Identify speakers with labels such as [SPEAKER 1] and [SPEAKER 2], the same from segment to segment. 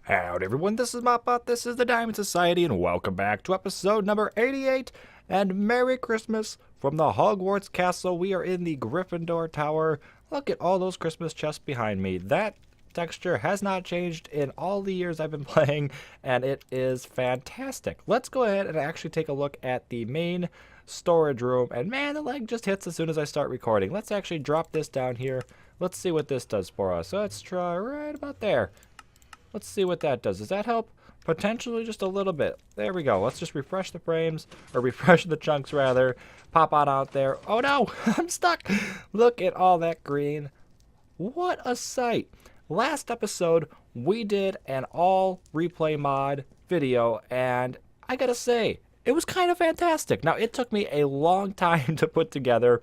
[SPEAKER 1] Howdy everyone, this is Mopbot, this is the Diamond Society, and welcome back to episode number 88, and Merry Christmas from the Hogwarts Castle. We are in the Gryffindor Tower. Look at all those Christmas chests behind me. That texture has not changed in all the years I've been playing, and it is fantastic. Let's go ahead and actually take a look at the main storage room, and man, the leg just hits as soon as I start recording. Let's actually drop this down here. Let's see what this does for us. So let's try right about there. Let's see what that does. Does that help? Potentially just a little bit. There we go. Let's just refresh the frames, or refresh the chunks rather. Pop on out there. Oh no, I'm stuck. Look at all that green. What a sight. Last episode, we did an all replay mod video, and I gotta say, it was kind of fantastic. Now, it took me a long time to put together.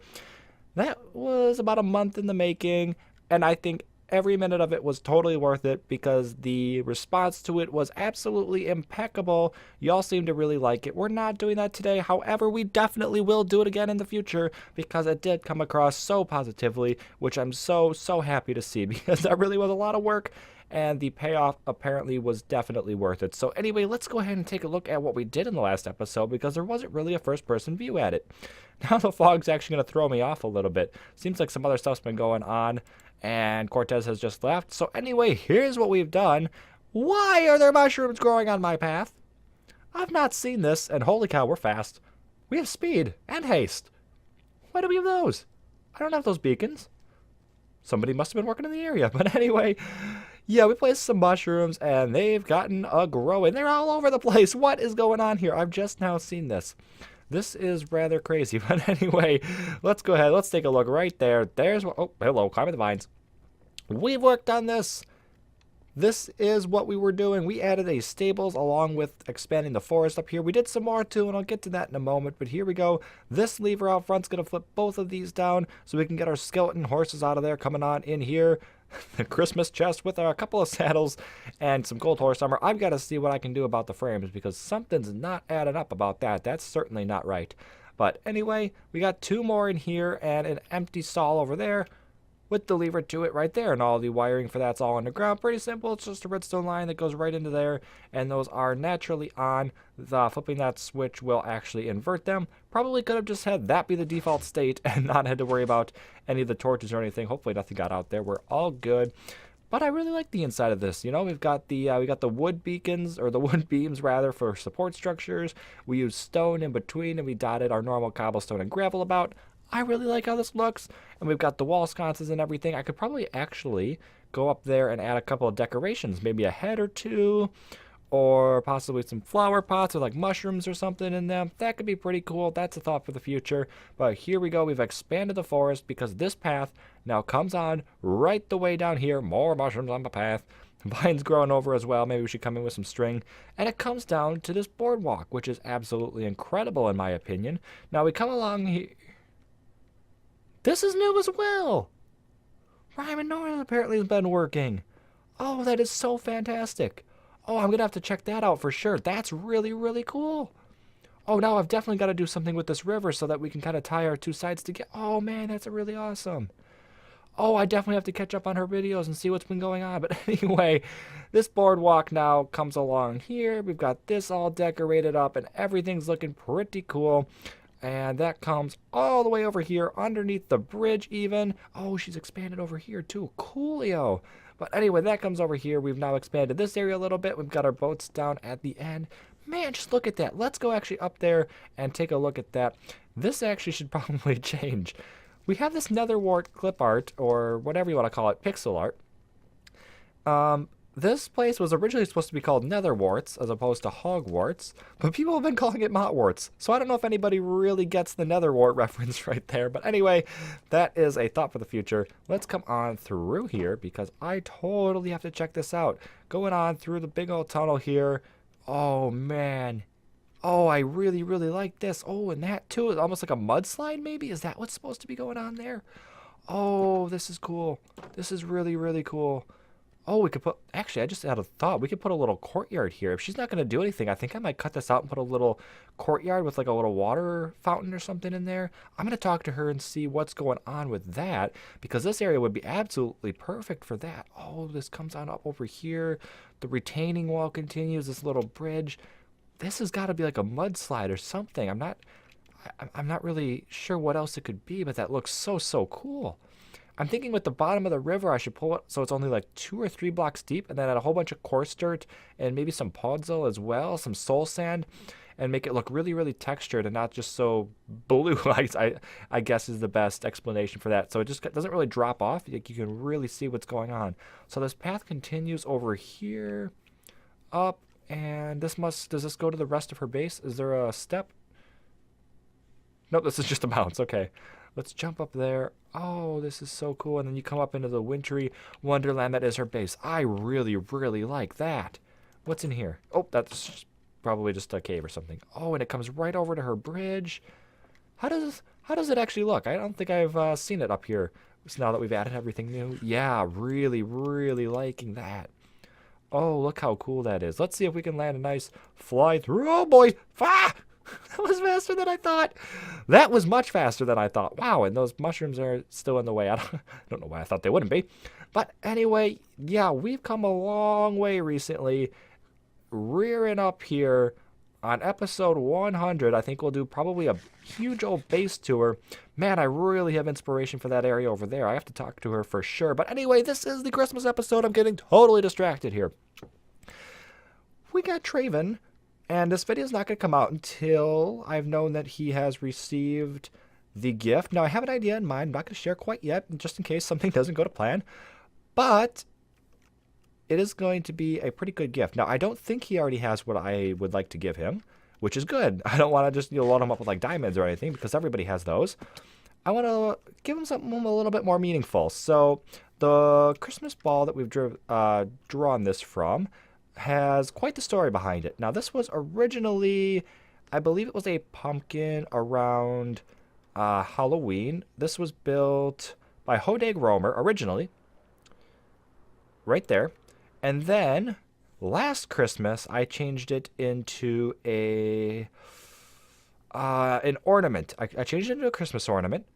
[SPEAKER 1] That was about a month in the making, and I think every minute of it was totally worth it because the response to it was absolutely impeccable. Y'all seem to really like it. We're not doing that today. However, we definitely will do it again in the future because it did come across so positively, which I'm so happy to see because that really was a lot of work and the payoff apparently was definitely worth it. So anyway, let's go ahead and take a look at what we did in the last episode because there wasn't really a first-person view at it. Now the fog's actually going to throw me off a little bit. Seems like some other stuff's been going on, and Cortez has just left. So anyway, here's what we've done. Why are there mushrooms growing on my path? I've not seen this, and holy cow, we're fast. We have speed and haste. Why do we have those? I don't have those beacons. Somebody must have been working in the area. But anyway, yeah, we placed some mushrooms, and they've gotten a growing. They're all over the place. What is going on here? I've just now seen this. This is rather crazy, but anyway, let's go ahead. Let's take a look right there. There's what, oh, hello, climbing the vines. We've worked on this. This is what we were doing. We added a stables along with expanding the forest up here. We did some more too, and I'll get to that in a moment, but here we go. This lever out front's going to flip both of these down so we can get our skeleton horses out of there coming on in here. The Christmas chest with a couple of saddles and some gold horse armor. I've got to see what I can do about the frames because something's not adding up about that. That's certainly not right. But anyway, we got two more in here and an empty stall over there with the lever to it right there, and all the wiring for that's all underground. Pretty simple. It's just a redstone line that goes right into there, and those are naturally on. The flipping that switch will actually invert them. Probably could have just had that be the default state and not had to worry about any of the torches or anything. Hopefully nothing got out there. We're all good. But I really like the inside of this. You know, we've got the wood beacons, or the wood beams rather, for support structures. We used stone in between, and we dotted our normal cobblestone and gravel about. I really like how this looks, and we've got the wall sconces and everything. I could probably actually go up there and add a couple of decorations, maybe a head or two, or possibly some flower pots or like mushrooms or something in them. That could be pretty cool. That's a thought for the future. But here we go. We've expanded the forest because this path now comes on right the way down here. More mushrooms on the path. Vines growing over as well. Maybe we should come in with some string. And it comes down to this boardwalk, which is absolutely incredible in my opinion. Now we come along here. This is new as well. Rhyme and Noise apparently has been working. Oh, that is so fantastic. Oh, I'm going to have to check that out for sure. That's really cool. Oh, now I've definitely got to do something with this river so that we can kind of tie our two sides together. Oh, man, that's really awesome. Oh, I definitely have to catch up on her videos and see what's been going on. But anyway, this boardwalk now comes along here. We've got this all decorated up, and everything's looking pretty cool. And that comes all the way over here underneath the bridge even. Oh, she's expanded over here too. Coolio. But anyway, that comes over here. We've now expanded this area a little bit. We've got our boats down at the end. Man, just look at that. Let's go actually up there and take a look at that. This actually should probably change. We have this netherwart clip art, or whatever you want to call it, pixel art. This place was originally supposed to be called Netherwarts as opposed to Hogwarts, but people have been calling it Mottwarts. So I don't know if anybody really gets the Netherwart reference right there. But anyway, that is a thought for the future. Let's come on through here because I totally have to check this out. Going on through the big old tunnel here. Oh, man. Oh, I really like this. Oh, and that too is almost like a mudslide maybe? Is that what's supposed to be going on there? Oh, this is cool. This is really cool. Oh, we could put, actually, I just had a thought. We could put a little courtyard here. If she's not going to do anything, I think I might cut this out and put a little courtyard with like a little water fountain or something in there. I'm going to talk to her and see what's going on with that because this area would be absolutely perfect for that. Oh, this comes on up over here. The retaining wall continues, this little bridge. This has got to be like a mudslide or something. I'm not really sure what else it could be, but that looks so cool. I'm thinking with the bottom of the river, I should pull it so it's only like 2 or 3 blocks deep, and then add a whole bunch of coarse dirt and maybe some podzol as well, some soul sand, and make it look really textured and not just so blue. I guess is the best explanation for that. So it just doesn't really drop off. You can really see what's going on. So this path continues over here, up, and does this go to the rest of her base? Is there a step? Nope, this is just a bounce. Okay. Let's jump up there. Oh, this is so cool. And then you come up into the wintry wonderland that is her base. I really like that. What's in here? Oh, that's probably just a cave or something. Oh, and it comes right over to her bridge. How does it actually look? I don't think I've seen it up here. So now that we've added everything new. Yeah, really liking that. Oh, look how cool that is. Let's see if we can land a nice fly through. Oh, boy. Ah! That was faster than I thought. That was much faster than I thought. Wow, and those mushrooms are still in the way. I don't know why I thought they wouldn't be. But anyway, yeah, we've come a long way recently. Rearing up here on episode 100. I think we'll do probably a huge old base tour. Man, I really have inspiration for that area over there. I have to talk to her for sure. But anyway, this is the Christmas episode. I'm getting totally distracted here. We got Traven. And this video is not going to come out until I've known that he has received the gift. Now, I have an idea in mind. I'm not going to share quite yet, just in case something doesn't go to plan. But it is going to be a pretty good gift. Now, I don't think he already has what I would like to give him, which is good. I don't want to just load him up with like diamonds or anything because everybody has those. I want to give him something a little bit more meaningful. So the Christmas ball that we've drawn this from has quite the story behind it. Now, this was originally, I believe it was a pumpkin around Halloween. This was built by Hodag Romer originally, right there. And then last Christmas, I changed it into an ornament. I changed it into a Christmas ornament,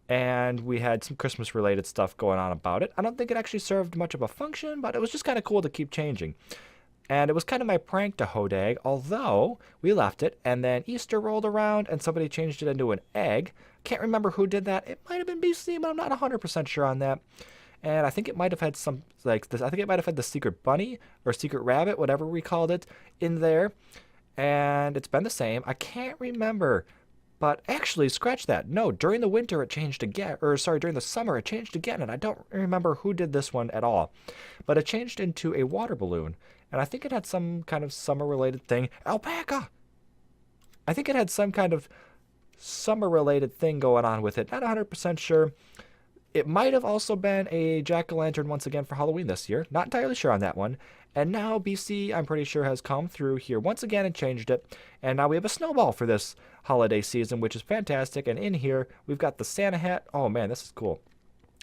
[SPEAKER 1] and we had some Christmas-related stuff going on about it. I don't think it actually served much of a function, but it was just kind of cool to keep changing. And it was kind of my prank to Hodag, although we left it, and then Easter rolled around, and somebody changed it into an egg. Can't remember who did that. It might have been BC, but I'm not 100% sure on that. And I think it might have had some, like, this. I think it might have had the secret bunny, or secret rabbit, whatever we called it, in there. And it's been the same. I can't remember. But actually, scratch that. No, during the winter it changed again. Or, sorry, during the summer it changed again. And I don't remember who did this one at all. But it changed into a water balloon. And I think it had some kind of summer-related thing. Alpaca! I think it had some kind of summer-related thing going on with it. Not 100% sure. It might have also been a jack-o'-lantern once again for Halloween this year. Not entirely sure on that one. And now BC, I'm pretty sure, has come through here once again and changed it. And now we have a snowball for this holiday season, which is fantastic. And in here, we've got the Santa hat. Oh, man, this is cool.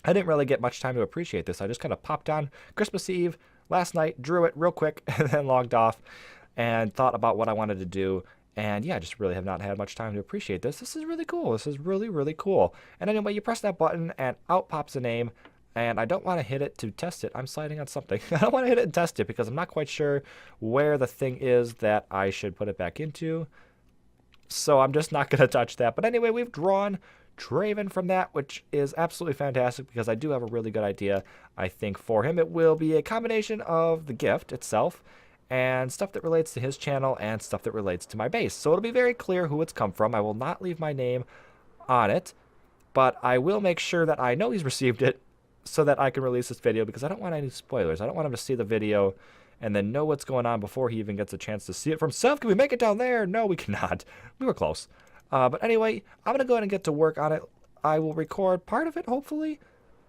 [SPEAKER 1] I didn't really get much time to appreciate this. I just kind of popped on Christmas Eve last night, drew it real quick, and then logged off and thought about what I wanted to do. And yeah, I just really have not had much time to appreciate this. This is really cool. This is really cool. And anyway, you press that button and out pops a name. And I don't want to hit it to test it. I'm sliding on something. I don't want to hit it and test it because I'm not quite sure where the thing is that I should put it back into. So I'm just not going to touch that. But anyway, we've drawn Traven from that, which is absolutely fantastic because I do have a really good idea, I think, for him. It will be a combination of the gift itself and stuff that relates to his channel and stuff that relates to my base. So it'll be very clear who it's come from. I will not leave my name on it, but I will make sure that I know he's received it so that I can release this video because I don't want any spoilers. I don't want him to see the video and then know what's going on before he even gets a chance to see it for himself. Can we make it down there? No, we cannot. We were close. But anyway, I'm going to go ahead and get to work on it. I will record part of it, hopefully.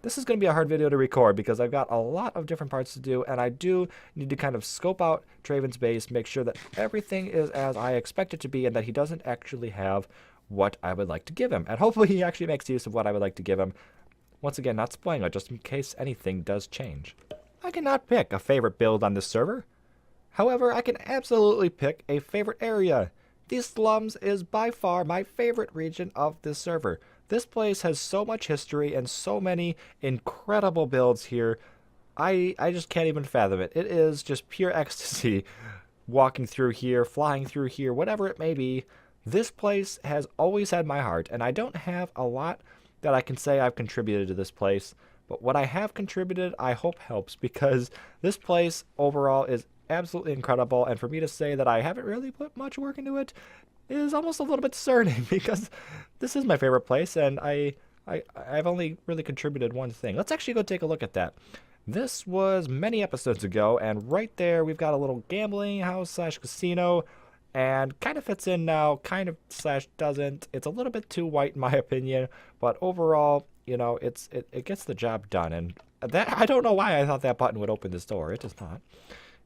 [SPEAKER 1] This is going to be a hard video to record because I've got a lot of different parts to do, and I do need to kind of scope out Traven's base, make sure that everything is as I expect it to be, and that he doesn't actually have what I would like to give him. And hopefully he actually makes use of what I would like to give him. Once again, not spoiling it, just in case anything does change. I cannot pick a favorite build on this server. However, I can absolutely pick a favorite area. These slums is by far my favorite region of this server. This place has so much history and so many incredible builds here. I just can't even fathom it. It is just pure ecstasy walking through here, flying through here, whatever it may be. This place has always had my heart, and I don't have a lot that I can say I've contributed to this place. But what I have contributed, I hope helps, because this place overall is absolutely incredible. And for me to say that I haven't really put much work into it is almost a little bit discerning, because this is my favorite place, and I've only really contributed one thing. Let's actually go take a look at that. This was many episodes ago, and right there we've got a little gambling house slash casino, and kind of fits in now, kind of slash doesn't. It's a little bit too white in my opinion, but overall, you know, it gets the job done. And that, I don't know why I thought that button would open this door. It does not.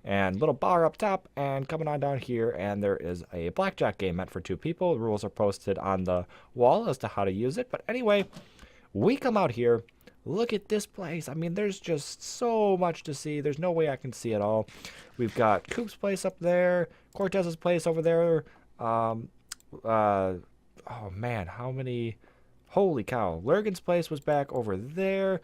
[SPEAKER 1] And little bar up top, and coming on down here, and there is a blackjack game meant for 2 people. The rules are posted on the wall as to how to use it. But anyway, we come out here. Look at this place. I mean, there's just so much to see. There's no way I can see it all. We've got Coop's place up there, Cortez's place over there. Oh man, how many? Holy cow. Lurgan's place was back over there.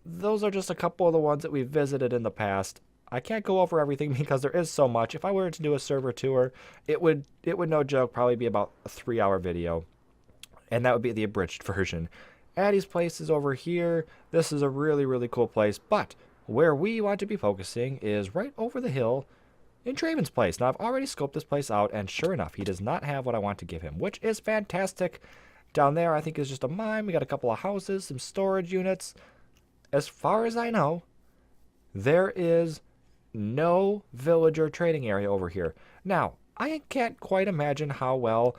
[SPEAKER 1] Those are just a couple of the ones that we've visited in the past. I can't go over everything because there is so much. If I were to do a server tour, it would no joke probably be about a 3-hour video. And that would be the abridged version. Addie's place is over here. This is a really, really cool place. But where we want to be focusing is right over the hill in Traven's place. Now, I've already scoped this place out, and sure enough, he does not have what I want to give him, which is fantastic. Down there, I think, is just a mine. We got a couple of houses, some storage units. As far as I know, there is no villager trading area over here. Now, I can't quite imagine how well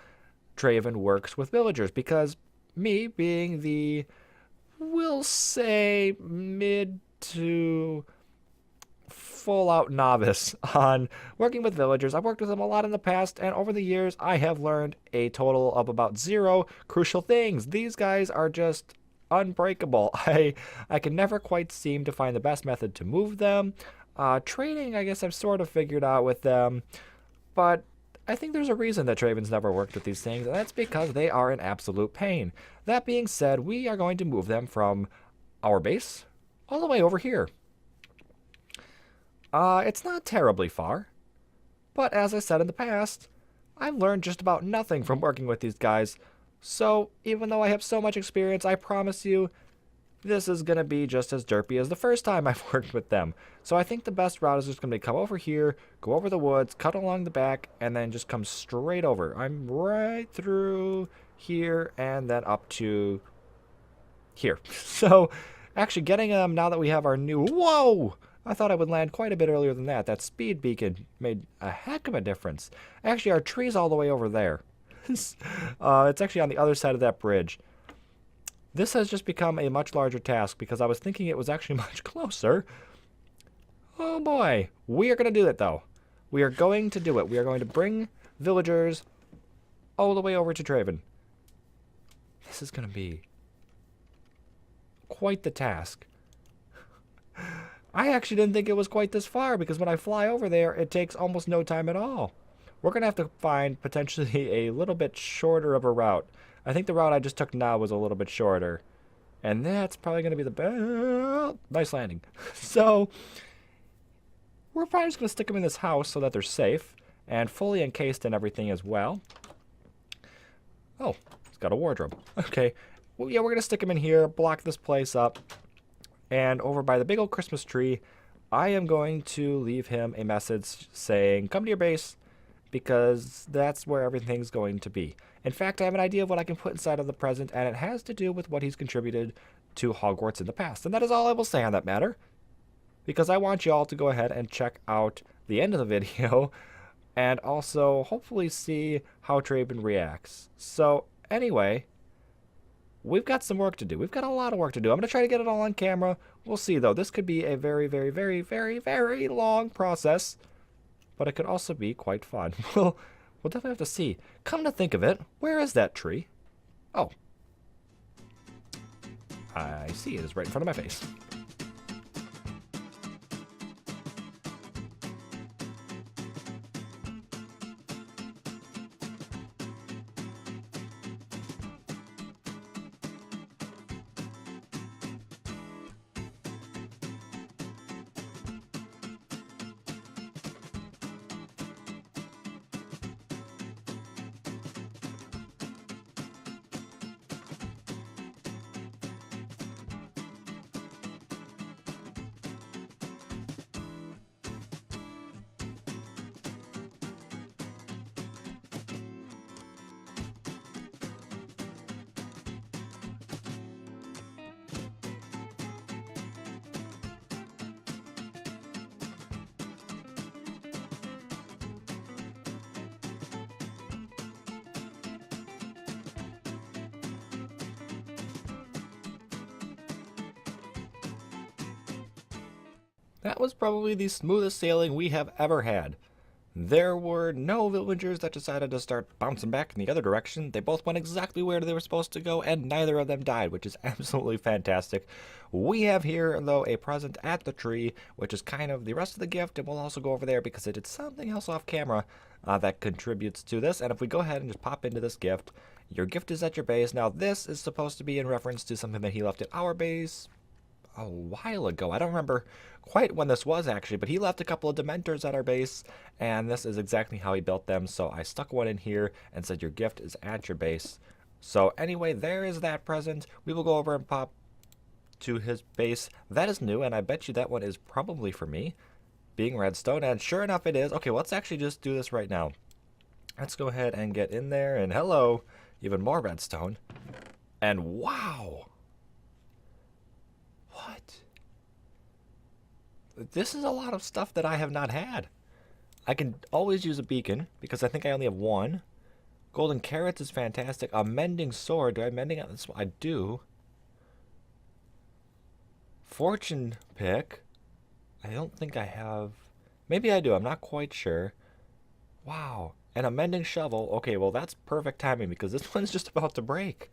[SPEAKER 1] Traven works with villagers, because me being the, we'll say, mid to full-out novice on working with villagers. I've worked with them a lot in the past, and over the years, I have learned a total of about 0 crucial things. These guys are just unbreakable. I can never quite seem to find the best method to move them. Trading, I guess I've sort of figured out with them, but I think there's a reason that Traven's never worked with these things, and that's because they are an absolute pain. That being said, we are going to move them from our base all the way over here. It's not terribly far, but as I said in the past, I've learned just about nothing from working with these guys. So even though I have so much experience, I promise you, this is going to be just as derpy as the first time I've worked with them. So I think the best route is just going to be come over here, go over the woods, cut along the back, and then just come straight over. I'm right through here and then up to here. So actually getting them now that we have our new... Whoa! I thought I would land quite a bit earlier than that. That speed beacon made a heck of a difference. Actually, our tree's all the way over there. It's actually on the other side of that bridge. This has just become a much larger task because I was thinking it was actually much closer. Oh boy. We are going to do it though. We are going to do it. We are going to bring villagers all the way over to Traven. This is going to be quite the task. I actually didn't think it was quite this far because when I fly over there, it takes almost no time at all. We're going to have to find potentially a little bit shorter of a route. I think the route I just took now was a little bit shorter. And that's probably going to be the best. Nice landing. So, we're probably just going to stick them in this house so that they're safe. And fully encased in everything as well. Oh, it's got a wardrobe. Okay. Well, yeah, we're going to stick them in here, block this place up. And over by the big old Christmas tree, I am going to leave him a message saying, come to your base, because that's where everything's going to be. In fact, I have an idea of what I can put inside of the present, and it has to do with what he's contributed to Hogwarts in the past. And that is all I will say on that matter, because I want you all to go ahead and check out the end of the video, and also hopefully see how Traven reacts. So, anyway, we've got some work to do. We've got a lot of work to do. I'm going to try to get it all on camera. We'll see, though. This could be a very, very, very, very, very long process, but it could also be quite fun. We'll definitely have to see. Come to think of it, where is that tree? Oh. I see. It is right in front of my face. That was probably the smoothest sailing we have ever had. There were no villagers that decided to start bouncing back in the other direction. They both went exactly where they were supposed to go, and neither of them died, which is absolutely fantastic. We have here, though, a present at the tree, which is kind of the rest of the gift, and we'll also go over there because it did something else off camera that contributes to this. And if we go ahead and just pop into this gift, your gift is at your base. Now, this is supposed to be in reference to something that he left at our base a while ago. I don't remember quite when this was actually, but he left a couple of Dementors at our base, and this is exactly how he built them. So I stuck one in here and said your gift is at your base. So anyway, there is that present. We will go over and pop to his base. That is new, and I bet you that one is probably for me, being redstone, and sure enough it is. Okay, well, let's actually just do this right now. Let's go ahead and get in there, and hello, even more redstone. And wow! What? This is a lot of stuff that I have not had. I can always use a beacon because I think I only have one. Golden carrots is fantastic. A mending sword. Do I have mending on this one? I do. Fortune pick. I don't think I have. Maybe I do. I'm not quite sure. Wow. And a mending shovel. Okay, well that's perfect timing because this one's just about to break.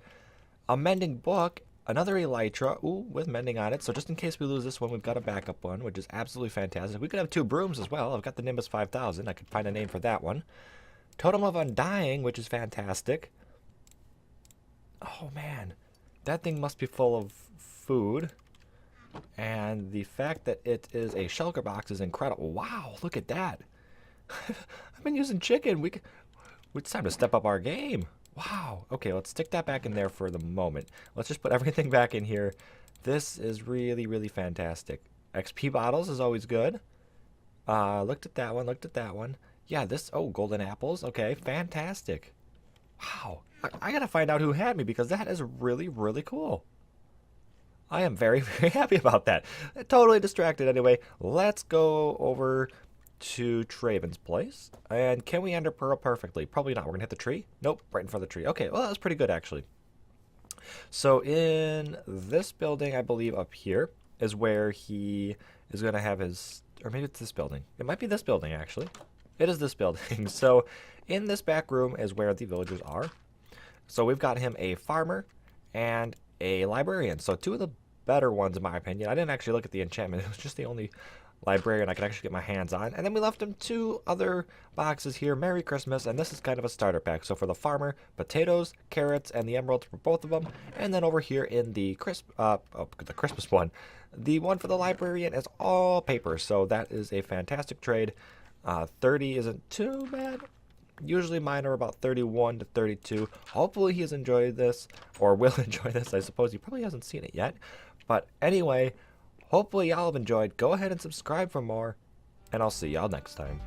[SPEAKER 1] A mending book. Another elytra, ooh, with mending on it. So just in case we lose this one, we've got a backup one, which is absolutely fantastic. We could have two brooms as well. I've got the Nimbus 5000. I could find a name for that one. Totem of Undying, which is fantastic. Oh, man. That thing must be full of food. And the fact that it is a shulker box is incredible. Wow, look at that. I've been using chicken. It's time to step up our game. Wow. Okay, let's stick that back in there for the moment. Let's just put everything back in here. This is really, really fantastic. XP bottles is always good. Looked at that one. Looked at that one. Yeah, this... Oh, golden apples. Okay, fantastic. Wow. I gotta find out who had me because that is really, really cool. I am very, very happy about that. Totally distracted anyway. Let's go over to Traven's place. And can we enter Pearl perfectly? Probably not. We're going to hit the tree. Nope, right in front of the tree. Okay, well, that was pretty good, actually. So in this building, I believe up here is where he is going to have his... Or maybe it's this building. It might be this building, actually. It is this building. So in this back room is where the villagers are. So we've got him a farmer and a librarian. So two of the better ones, in my opinion. I didn't actually look at the enchantment. It was just the only librarian I could actually get my hands on. And then we left him two other boxes here. Merry Christmas. And this is kind of a starter pack. So for the farmer, potatoes, carrots, and the emeralds for both of them. And then over here in the the Christmas one, the one for the librarian is all paper. So that is a fantastic trade. 30 isn't too bad. Usually mine are about 31 to 32. Hopefully he has enjoyed this, or will enjoy this. I suppose he probably hasn't seen it yet. But anyway, hopefully y'all have enjoyed. Go ahead and subscribe for more, and I'll see y'all next time.